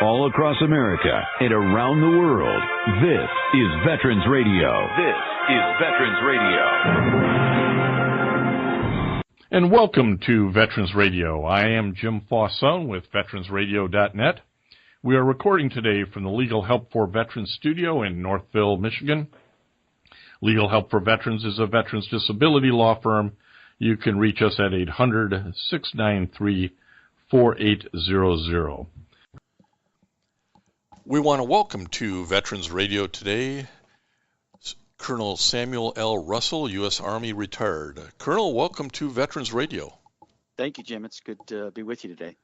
all across America and around the world. This is Veterans Radio. This is Veterans Radio. And welcome to Veterans Radio. I am Jim Fausone with veteransradio.net. We are recording today from the Legal Help for Veterans studio in Northville, Michigan. Legal Help for Veterans is a veterans disability law firm. You can reach us at 800-693-4800. We want to welcome to Veterans Radio today Colonel Samuel L. Russell, U.S. Army retired. Colonel, welcome to Veterans Radio. Thank you, Jim. It's good to be with you today.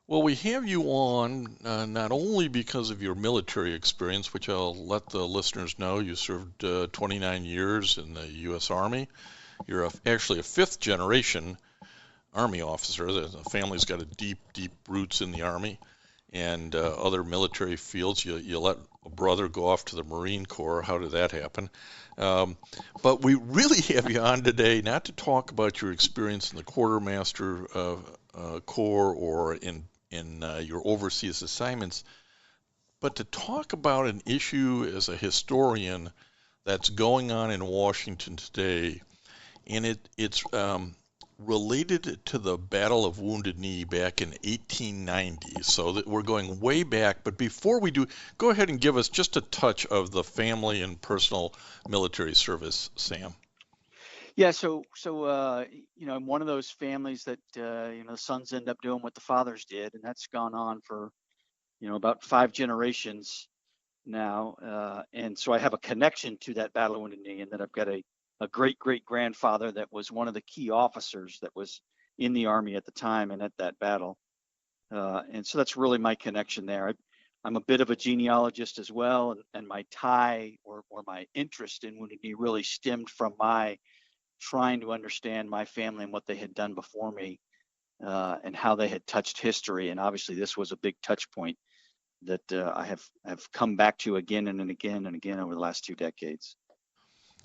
Well, we have you on not only because of your military experience, which I'll let the listeners know. You served 29 years in the U.S. Army. You're actually a fifth-generation Army officer. The family's got a deep roots in the Army and other military fields. You let a brother go off to the Marine Corps. How did that happen? But we really have you on today not to talk about your experience in the Quartermaster Corps or in your overseas assignments, but to talk about an issue as a historian that's going on in Washington today, and it's related to the Battle of Wounded Knee back in 1890, so that we're going way back. But before we do, go ahead and give us just a touch of the family and personal military service, Sam. Yeah, so I'm one of those families that the sons end up doing what the fathers did, and that's gone on for about 5 generations now, and so I have a connection to that Battle of Wounded Knee, and that I've got a great grandfather that was one of the key officers that was in the Army at the time and at that battle, and so that's really my connection there. I'm a bit of a genealogist as well, and my tie or my interest in Wounded Knee really stemmed from my trying to understand my family and what they had done before me, and how they had touched history. And obviously this was a big touch point that I have come back to again and again and again over the last 2 decades.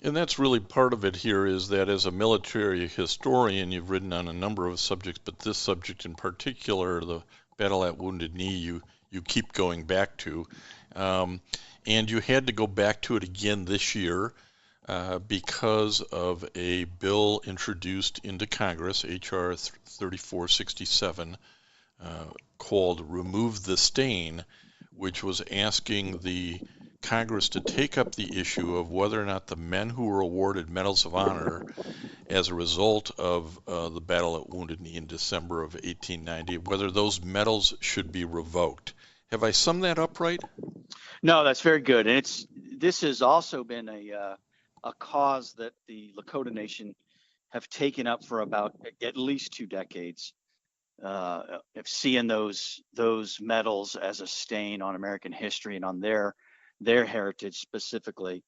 And that's really part of it here, is that as a military historian, you've written on a number of subjects, but this subject in particular, the Battle at Wounded Knee, you keep going back to. And you had to go back to it again this year, because of a bill introduced into Congress, H.R. 3467, called Remove the Stain, which was asking the Congress to take up the issue of whether or not the men who were awarded Medals of Honor as a result of the Battle at Wounded Knee in December of 1890, whether those medals should be revoked. Have I summed that up right? No, that's very good. And this has also been a cause that the Lakota Nation have taken up for about at least 2 decades, of seeing those medals as a stain on American history and on their heritage specifically.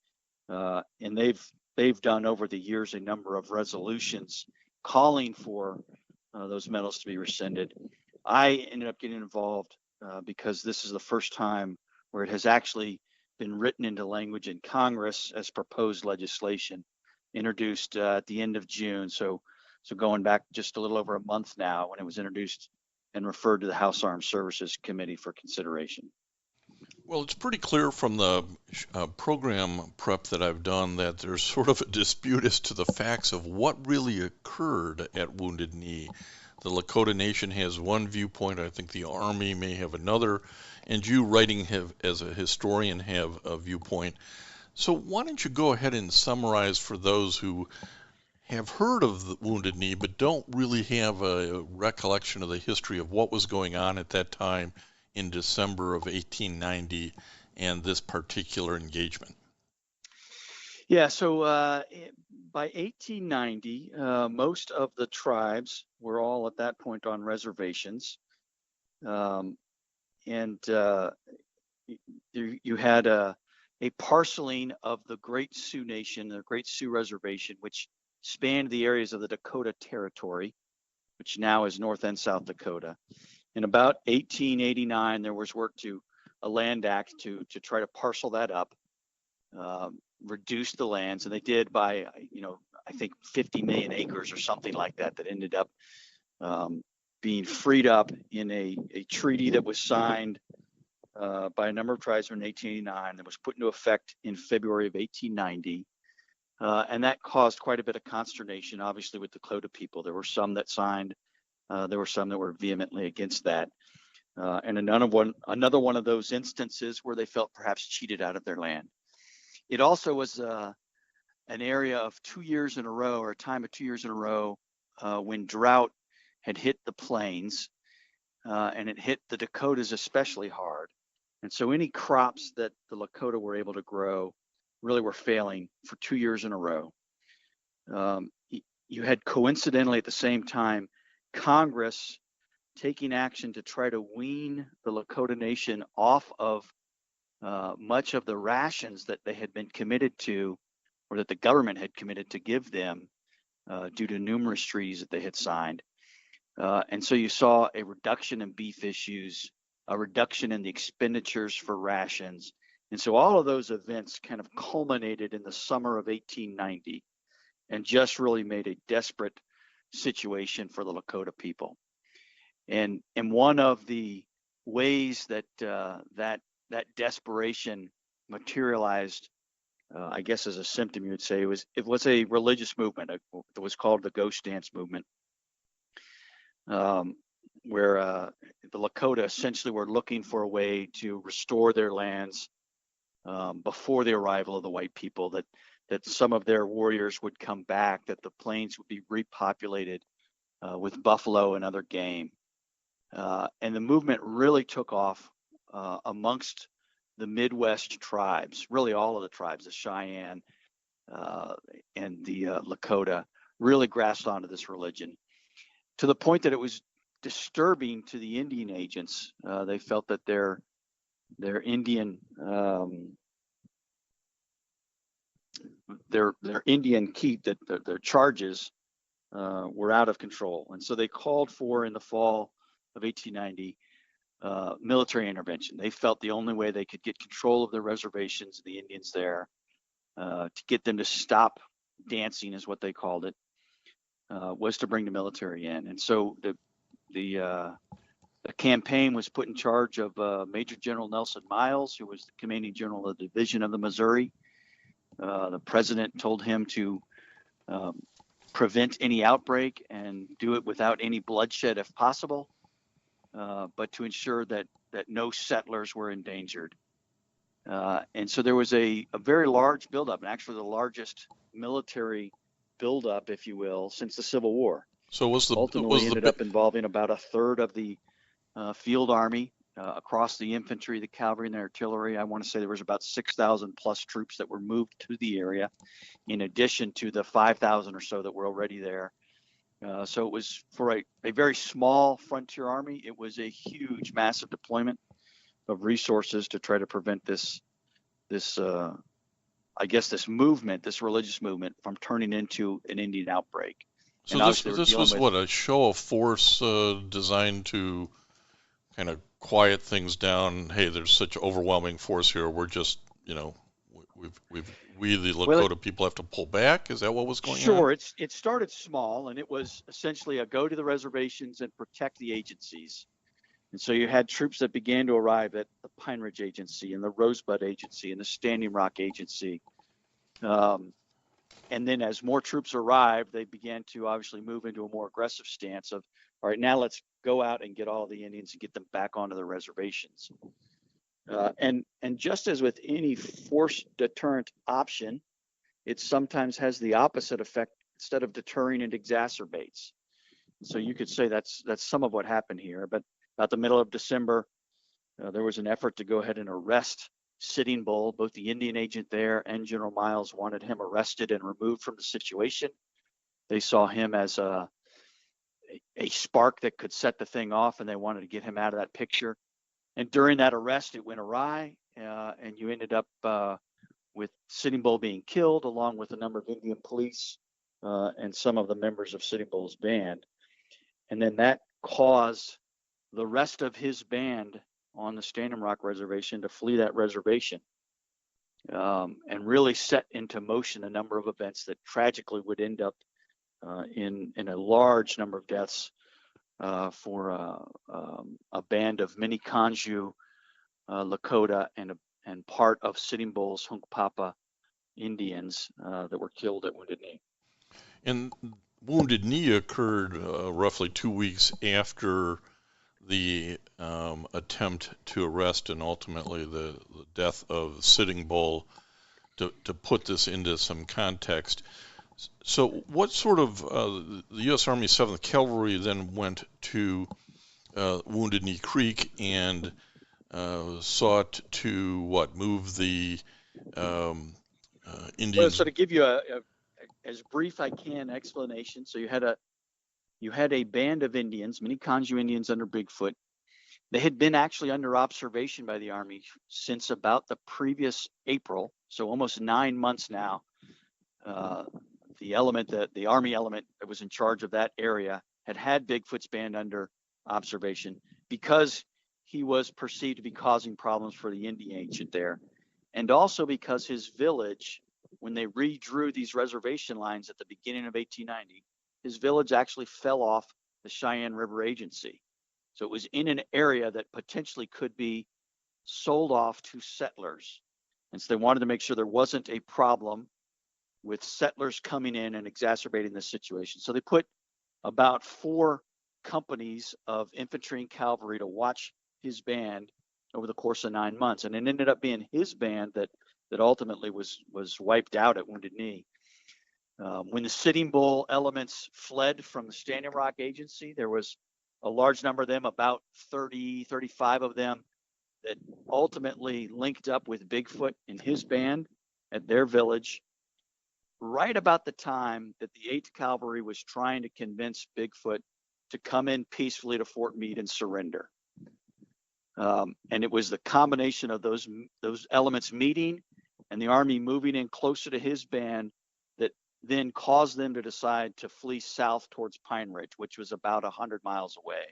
And they've done over the years a number of resolutions calling for those medals to be rescinded. I ended up getting involved because this is the first time where it has actually been written into language in Congress as proposed legislation, introduced at the end of June. So going back just a little over a month now, when it was introduced and referred to the House Armed Services Committee for consideration. Well, it's pretty clear from the program prep that I've done that there's sort of a dispute as to the facts of what really occurred at Wounded Knee. The Lakota Nation has one viewpoint. I think the Army may have another, and you, writing as a historian, have a viewpoint. So why don't you go ahead and summarize for those who have heard of the Wounded Knee but don't really have a recollection of the history of what was going on at that time in December of 1890 and this particular engagement. Yeah, so by 1890, most of the tribes were all at that point on reservations. And you had a parceling of the Great Sioux Nation, the Great Sioux Reservation, which spanned the areas of the Dakota Territory, which now is North and South Dakota. In about 1889, there was work to a land act to try to parcel that up, reduce the lands, and they did by, I think 50 million acres or something like that ended up being freed up in a treaty that was signed by a number of tribesmen in 1889 that was put into effect in February of 1890. And that caused quite a bit of consternation, obviously, with the Lakota people. There were some that signed, there were some that were vehemently against that. And another one of those instances where they felt perhaps cheated out of their land. It also was an area of 2 years in a row, or a time of 2 years in a row, when drought had hit the plains, and it hit the Dakotas especially hard. And so any crops that the Lakota were able to grow really were failing for 2 years in a row. You had, coincidentally, at the same time, Congress taking action to try to wean the Lakota Nation off of much of the rations that they had been committed to, or that the government had committed to give them due to numerous treaties that they had signed. And so you saw a reduction in beef issues, a reduction in the expenditures for rations. And so all of those events kind of culminated in the summer of 1890 and just really made a desperate situation for the Lakota people. And one of the ways that that desperation materialized, I guess as a symptom, you would say, it was a religious movement. It was called the Ghost Dance movement, where the Lakota essentially were looking for a way to restore their lands before the arrival of the white people, that some of their warriors would come back, that the plains would be repopulated with buffalo and other game. And the movement really took off amongst the Midwest tribes, really all of the tribes, the Cheyenne and the Lakota, really grasped onto this religion to the point that it was disturbing to the Indian agents. They felt that their Indian their Indian keep, that their charges were out of control, and so they called for, in the fall of 1890, military intervention. They felt the only way they could get control of the reservations, the Indians there, to get them to stop dancing, is what they called it, was to bring the military in. And so the campaign was put in charge of Major General Nelson Miles, who was the commanding general of the Division of the Missouri. The president told him to prevent any outbreak and do it without any bloodshed if possible, but to ensure that no settlers were endangered. And so there was a very large buildup, and actually the largest military buildup, if you will, since the Civil War. So ultimately ended up involving about a third of the field army, across the infantry, the cavalry, and the artillery. I want to say there was about 6,000 plus troops that were moved to the area, in addition to the 5,000 or so that were already there. So it was, for a very small frontier army, it was a huge, massive deployment of resources to try to prevent this movement, this religious movement, from turning into an Indian outbreak. So this was what, a show of force designed to kind of quiet things down? Hey, there's such overwhelming force here. We're just, we the Lakota people have to pull back. Is that what was going on? Sure. It started small, and it was essentially a go to the reservations and protect the agencies. And so you had troops that began to arrive at the Pine Ridge Agency and the Rosebud Agency and the Standing Rock Agency. And then as more troops arrived, they began to obviously move into a more aggressive stance of, all right, now let's go out and get all the Indians and get them back onto the reservations. And just as with any force deterrent option, it sometimes has the opposite effect. Instead of deterring, it exacerbates. So you could say that's some of what happened here. But about the middle of December, there was an effort to go ahead and arrest Sitting Bull. Both the Indian agent there and General Miles wanted him arrested and removed from the situation. They saw him as a spark that could set the thing off, and they wanted to get him out of that picture. And during that arrest, it went awry, and you ended up with Sitting Bull being killed, along with a number of Indian police and some of the members of Sitting Bull's band. And then that caused the rest of his band on the Standing Rock Reservation to flee that reservation, and really set into motion a number of events that tragically would end up in a large number of deaths for a band of Mini Kanju Lakota and part of Sitting Bull's Hunkpapa Indians that were killed at Wounded Knee. And Wounded Knee occurred roughly 2 weeks after the attempt to arrest and ultimately the death of Sitting Bull. To put this into some context, so what sort of the U.S. Army 7th Cavalry then went to Wounded Knee Creek and sought to move the Indians. Well, so to give you a as brief I can explanation, so you had a band of Indians, many Kanju Indians under Bigfoot. They had been actually under observation by the Army since about the previous April, so almost 9 months now. The Army element that was in charge of that area had Bigfoot's band under observation because he was perceived to be causing problems for the Indian agent there. And also because his village, when they redrew these reservation lines at the beginning of 1890, his village actually fell off the Cheyenne River Agency. So it was in an area that potentially could be sold off to settlers. And so they wanted to make sure there wasn't a problem with settlers coming in and exacerbating the situation. So they put about 4 companies of infantry and cavalry to watch his band over the course of 9 months. And it ended up being his band that ultimately was wiped out at Wounded Knee. When the Sitting Bull elements fled from the Standing Rock Agency, there was a large number of them, about 30, 35 of them, that ultimately linked up with Bigfoot and his band at their village right about the time that the 8th Cavalry was trying to convince Bigfoot to come in peacefully to Fort Meade and surrender. And it was the combination of those elements meeting and the Army moving in closer to his band that then caused them to decide to flee south towards Pine Ridge, which was about 100 miles away.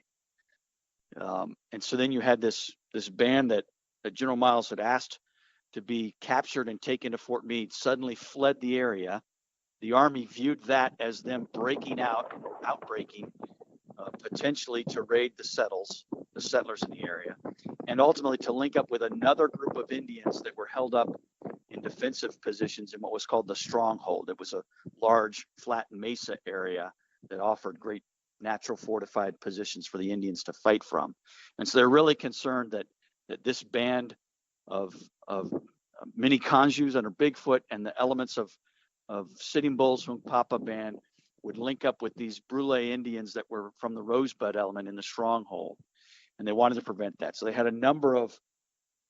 And so then you had this band that General Miles had asked to be captured and taken to Fort Meade suddenly fled the area. The Army viewed that as them outbreaking, potentially to raid the settlers in the area, and ultimately to link up with another group of Indians that were held up in defensive positions in what was called the Stronghold. It was a large flat mesa area that offered great natural fortified positions for the Indians to fight from. And so they're really concerned that this band of many Kanjus under Bigfoot and the elements of Sitting Bull's Hunkpapa band would link up with these Brule Indians that were from the Rosebud element in the Stronghold. And they wanted to prevent that. So they had a number of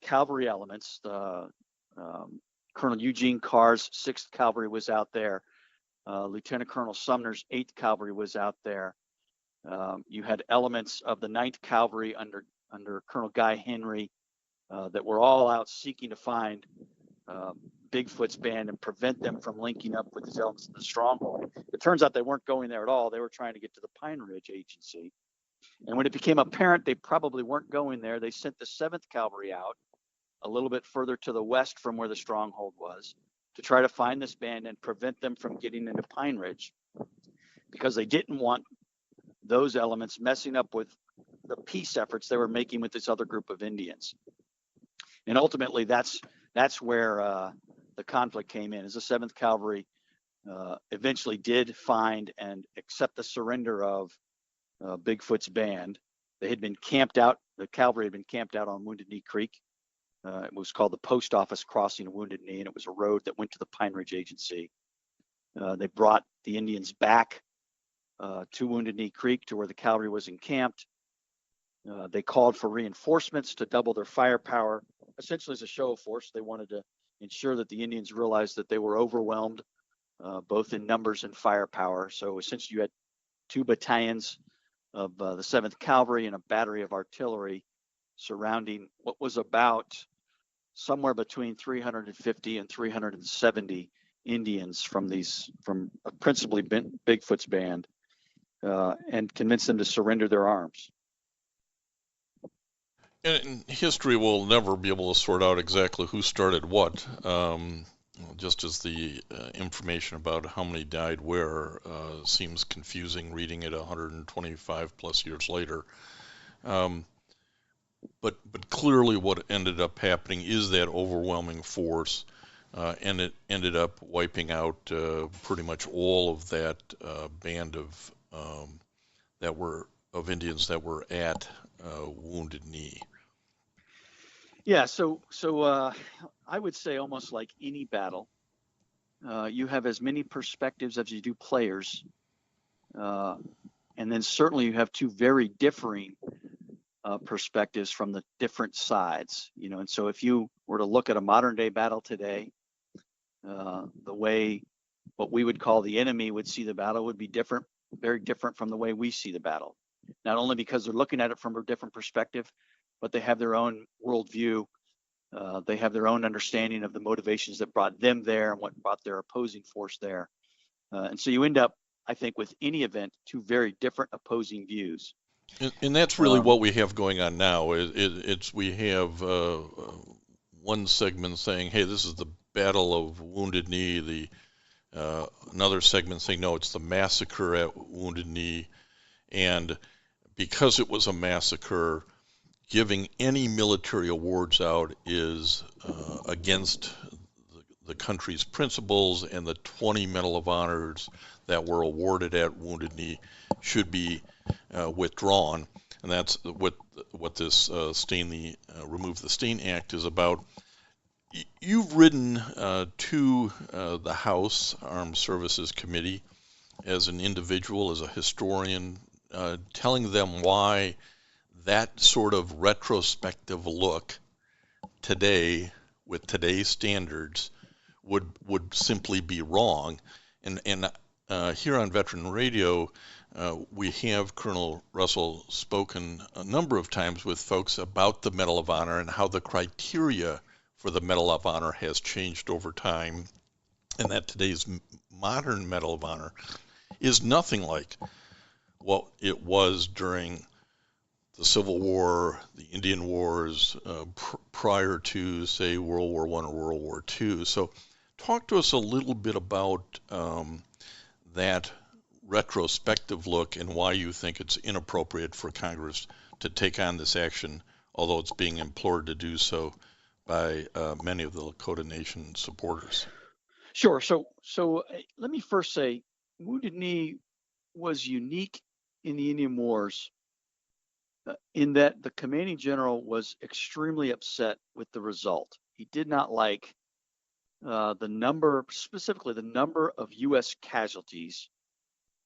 cavalry elements. Colonel Eugene Carr's 6th Cavalry was out there. Lieutenant Colonel Sumner's 8th Cavalry was out there. You had elements of the 9th Cavalry under Colonel Guy Henry that were all out seeking to find Bigfoot's band and prevent them from linking up with these elements in the Stronghold. It turns out they weren't going there at all. They were trying to get to the Pine Ridge Agency. And when it became apparent they probably weren't going there, they sent the 7th Cavalry out a little bit further to the west from where the Stronghold was to try to find this band and prevent them from getting into Pine Ridge, because they didn't want those elements messing up with the peace efforts they were making with this other group of Indians. And ultimately, that's where the conflict came in, as the 7th Cavalry eventually did find and accept the surrender of Bigfoot's band. They had been camped out. The cavalry had been camped out on Wounded Knee Creek. It was called the Post Office Crossing of Wounded Knee, and it was a road that went to the Pine Ridge Agency. They brought the Indians back to Wounded Knee Creek to where the cavalry was encamped. They called for reinforcements to double their firepower, essentially as a show of force. They wanted to ensure that the Indians realized that they were overwhelmed, both in numbers and firepower. So essentially you had 2 battalions of the 7th Cavalry and a battery of artillery surrounding what was about somewhere between 350 and 370 Indians from principally Bigfoot's band, and convinced them to surrender their arms. And history will never be able to sort out exactly who started what, just as the information about how many died where seems confusing reading it 125 plus years later. But clearly what ended up happening is that overwhelming force, and it ended up wiping out pretty much all of that band of Indians that were at Wounded Knee. Yeah, so I would say almost like any battle, you have as many perspectives as you do players, and then certainly you have two very differing perspectives from the different sides. And so if you were to look at a modern day battle today, the way what we would call the enemy would see the battle would be different, very different from the way we see the battle. Not only because they're looking at it from a different perspective, but they have their own worldview. They have their own understanding of the motivations that brought them there and what brought their opposing force there. And so you end up, I think, with any event, two very different opposing views. And that's really what we have going on now. We have one segment saying, "Hey, this is the Battle of Wounded Knee." Another segment saying, "No, it's the massacre at Wounded Knee," and because it was a massacre, giving any military awards out is against the country's principles, and the 20 Medal of Honors that were awarded at Wounded Knee should be withdrawn. And that's what this Remove the Stain Act is about. You've written to the House Armed Services Committee as an individual, as a historian, telling them why that sort of retrospective look today, with today's standards, would simply be wrong. And here on Veteran Radio, we have Colonel Russell spoken a number of times with folks about the Medal of Honor and how the criteria for the Medal of Honor has changed over time, and that today's modern Medal of Honor is nothing like what it was during the Civil War, the Indian Wars, prior to, say, World War I or World War II. So talk to us a little bit about that retrospective look and why you think it's inappropriate for Congress to take on this action, although it's being implored to do so by many of the Lakota Nation supporters. Sure. So let me first say, Wounded Knee was unique in the Indian Wars in that the commanding general was extremely upset with the result. He did not like specifically the number of U.S. casualties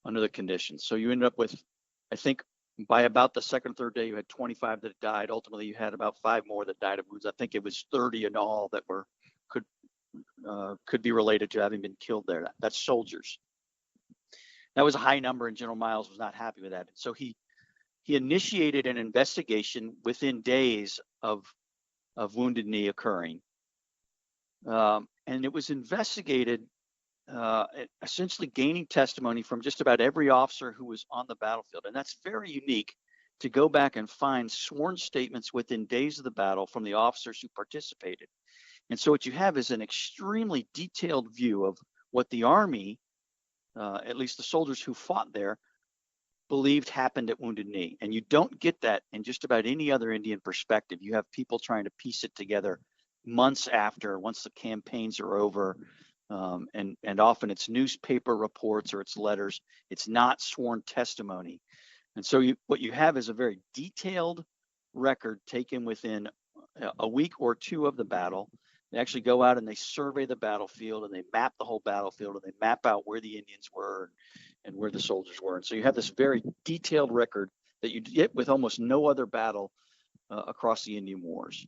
under the conditions. So you ended up with, I think, by about the second or third day, you had 25 that died. Ultimately, you had about 5 more that died of wounds. I think it was 30 in all that could be related to having been killed there. That's soldiers. That was a high number, and General Miles was not happy with that. So he initiated an investigation within days of Wounded Knee occurring, and it was investigated, essentially gaining testimony from just about every officer who was on the battlefield. And that's very unique, to go back and find sworn statements within days of the battle from the officers who participated. And so what you have is an extremely detailed view of what the Army, at least the soldiers who fought there, believed happened at Wounded Knee. And you don't get that in just about any other Indian perspective. You have people trying to piece it together months after, once the campaigns are over. And often it's newspaper reports or it's letters. It's not sworn testimony. And so what you have is a very detailed record taken within a week or two of the battle. They actually go out and they survey the battlefield, and they map the whole battlefield, and they map out where the Indians were and where the soldiers were. And so you have this very detailed record that you get with almost no other battle across the Indian Wars.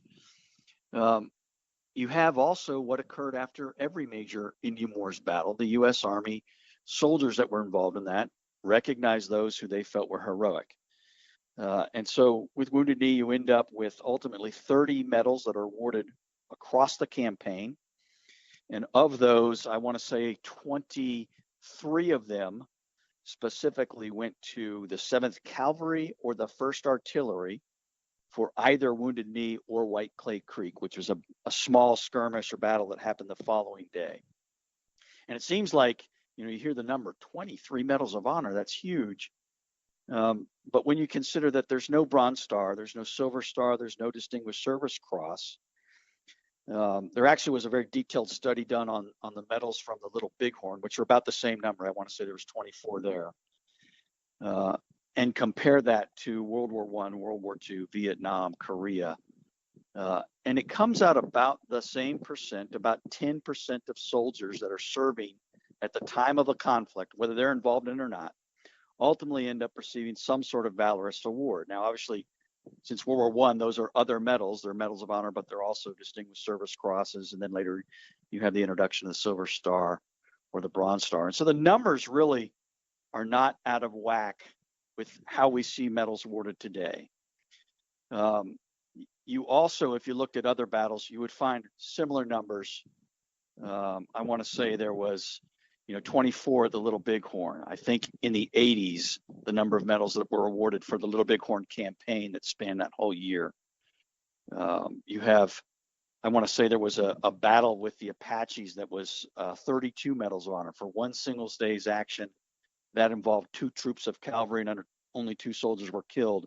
You have also what occurred after every major Indian Wars battle. The U.S. Army soldiers that were involved in that recognized those who they felt were heroic. And so with Wounded Knee, you end up with ultimately 30 medals that are awarded across the campaign. And of those, I want to say 23 of them specifically went to the 7th Cavalry or the 1st Artillery for either Wounded Knee or White Clay Creek, which was a small skirmish or battle that happened the following day. And it seems like, you hear the number 23 Medals of Honor. That's huge. But when you consider that there's no Bronze Star, there's no Silver Star, there's no Distinguished Service Cross, there actually was a very detailed study done on the medals from the Little Bighorn, which are about the same number. I want to say there was 24 there. And compare that to World War I, World War II, Vietnam, Korea. And it comes out about the same percent, about 10% of soldiers that are serving at the time of a conflict, whether they're involved in it or not, ultimately end up receiving some sort of valorous award. Now, obviously, since World War I, those are other medals. They're medals of honor, but they're also Distinguished Service Crosses. And then later you have the introduction of the Silver Star or the Bronze Star. And so the numbers really are not out of whack with how we see medals awarded today. You also, if you looked at other battles, you would find similar numbers. I want to say there was, 24 at the Little Bighorn. I think in the 80s, the number of medals that were awarded for the Little Bighorn campaign that spanned that whole year. You have, I want to say there was a battle with the Apaches that was 32 medals of honor for one single day's action. That involved 2 troops of cavalry and only 2 soldiers were killed.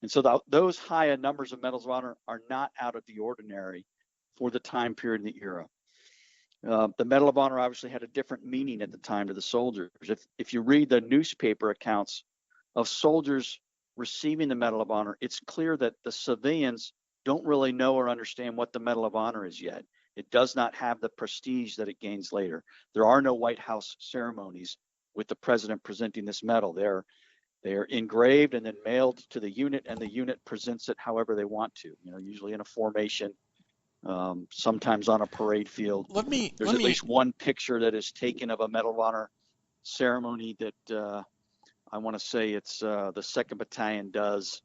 And so those high numbers of medals of honor are not out of the ordinary for the time period and the era. The Medal of Honor obviously had a different meaning at the time to the soldiers. If you read the newspaper accounts of soldiers receiving the Medal of Honor, it's clear that the civilians don't really know or understand what the Medal of Honor is yet. It does not have the prestige that it gains later. There are no White House ceremonies with the president presenting this medal. They're engraved and then mailed to the unit, and the unit presents it however they want to, usually in a formation, sometimes on a parade field. There's at least one picture that is taken of a Medal of Honor ceremony that I want to say it's the 2nd Battalion does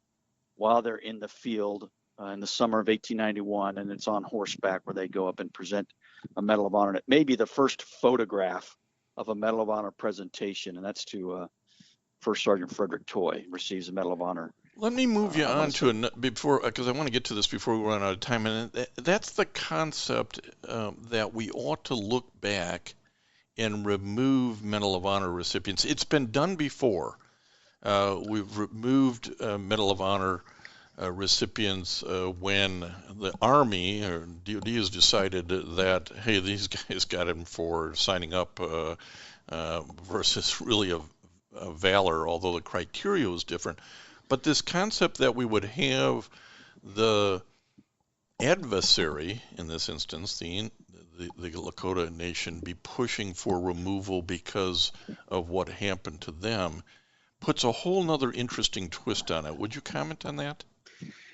while they're in the field in the summer of 1891, and it's on horseback where they go up and present a Medal of Honor. And it may be the first photograph of a Medal of Honor presentation, and that's to First Sergeant Frederick Toy receives a Medal of Honor. Let me move you on to before, because I want to get to this before we run out of time, and that's the concept that we ought to look back and remove Medal of Honor recipients. It's been done before. We've removed Medal of Honor recipients when the Army or DOD has decided that, hey, these guys got him for signing up versus really a valor, although the criteria was different. But this concept that we would have the adversary, in this instance, the Lakota Nation, be pushing for removal because of what happened to them, puts a whole nother interesting twist on it. Would you comment on that?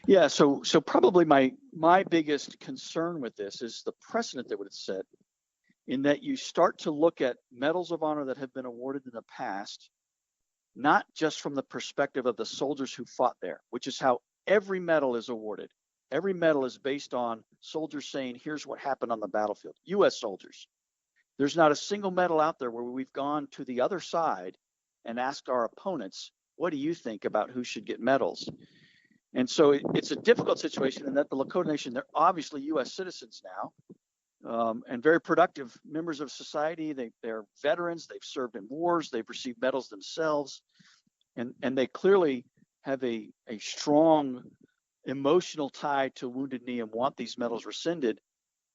Yeah, so probably my biggest concern with this is the precedent that would set, in that you start to look at medals of honor that have been awarded in the past, not just from the perspective of the soldiers who fought there, which is how every medal is awarded. Every medal is based on soldiers saying, here's what happened on the battlefield, U.S. soldiers. There's not a single medal out there where we've gone to the other side and asked our opponents, what do you think about who should get medals? And so it's a difficult situation in that the Lakota Nation, they're obviously U.S. citizens now, and very productive members of society. They're veterans, they've served in wars, they've received medals themselves, and they clearly have a strong emotional tie to Wounded Knee and want these medals rescinded.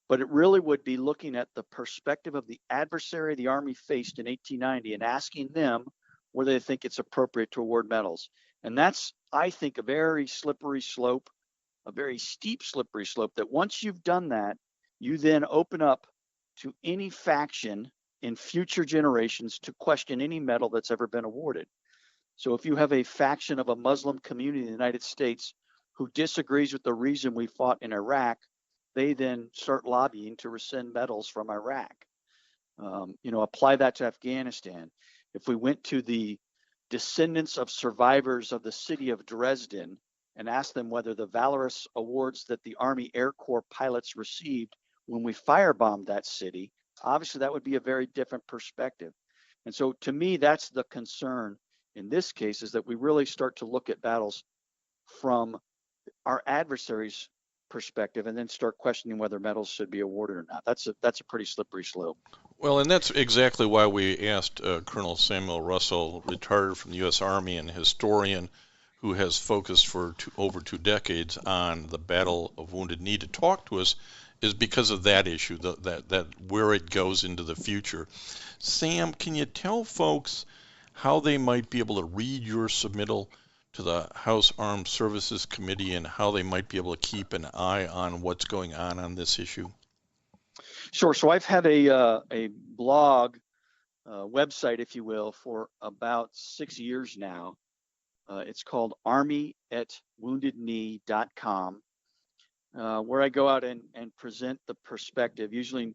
But it really would be looking at the perspective of the adversary the Army faced in 1890 and asking them whether they think it's appropriate to award medals. And that's, I think, a very slippery slope, a very steep slippery slope, that once you've done that, you then open up to any faction in future generations to question any medal that's ever been awarded. So if you have a faction of a Muslim community in the United States who disagrees with the reason we fought in Iraq, they then start lobbying to rescind medals from Iraq. Apply that to Afghanistan. If we went to the descendants of survivors of the city of Dresden and asked them whether the valorous awards that the Army Air Corps pilots received when we firebombed that city, obviously that would be a very different perspective. And so to me, that's the concern in this case, is that we really start to look at battles from our adversaries' perspective and then start questioning whether medals should be awarded or not. That's a pretty slippery slope. Well, and that's exactly why we asked Colonel Samuel Russell, retired from the U.S. Army and historian who has focused for over 2 decades on the Battle of Wounded Knee, to talk to us, is because of that issue, that where it goes into the future. Sam, can you tell folks how they might be able to read your submittal to the House Armed Services Committee and how they might be able to keep an eye on what's going on this issue? Sure. So I've had a blog website, if you will, for about 6 years now. It's called army@woundedknee.com, where I go out and present the perspective, usually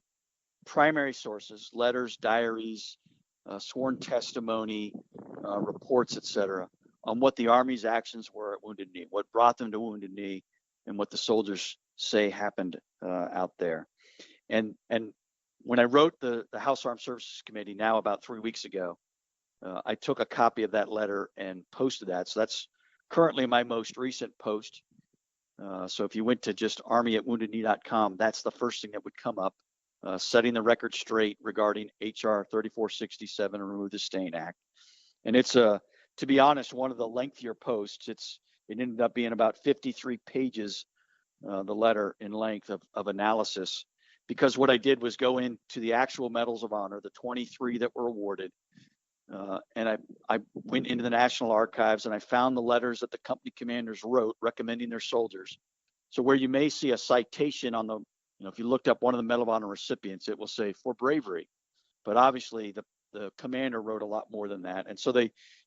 primary sources, letters, diaries, sworn testimony, reports, etc., on what the Army's actions were at Wounded Knee, what brought them to Wounded Knee, and what the soldiers say happened out there. And when I wrote the House Armed Services Committee now about 3 weeks ago, I took a copy of that letter and posted that. So that's currently my most recent post. So if you went to just army@woundedknee.com, that's the first thing that would come up, setting the record straight regarding HR 3467 and Remove the Stain Act. And it's to be honest, one of the lengthier posts. It ended up being about 53 pages, the letter in length of analysis, because what I did was go into the actual Medals of Honor, the 23 that were awarded, and I went into the National Archives and I found the letters that the company commanders wrote recommending their soldiers. So where you may see a citation on the, if you looked up one of the Medal of Honor recipients, it will say for bravery, but obviously the commander wrote a lot more than that. And so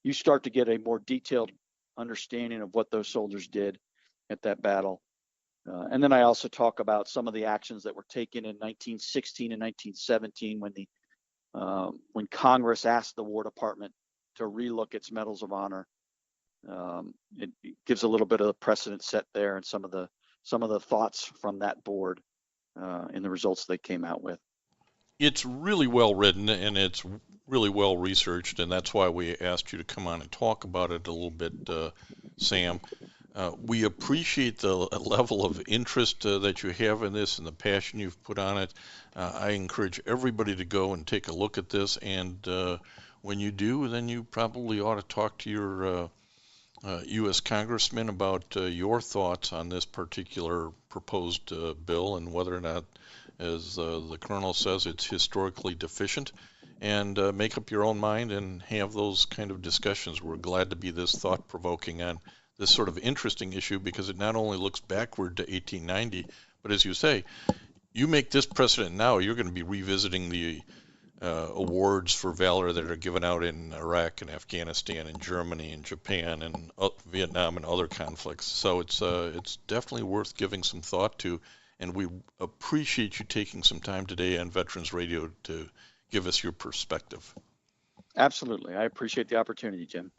you start to get a more detailed understanding of what those soldiers did at that battle. And then I also talk about some of the actions that were taken in 1916 and 1917 when Congress asked the War Department to relook its Medals of Honor. It gives a little bit of the precedent set there and some of the thoughts from that board and the results they came out with. It's really well written and it's really well researched, and that's why we asked you to come on and talk about it a little bit, Sam. We appreciate the level of interest that you have in this and the passion you've put on it. I encourage everybody to go and take a look at this, and when you do, then you probably ought to talk to your U.S. Congressman about your thoughts on this particular proposed bill and whether or not, as the Colonel says, it's historically deficient, and make up your own mind and have those kind of discussions. We're glad to be this thought-provoking on this sort of interesting issue, because it not only looks backward to 1890, but as you say, you make this precedent now, you're going to be revisiting the awards for valor that are given out in Iraq and Afghanistan and Germany and Japan and Vietnam and other conflicts. So it's definitely worth giving some thought to, and we appreciate you taking some time today on Veterans Radio to give us your perspective. Absolutely. I appreciate the opportunity, Jim.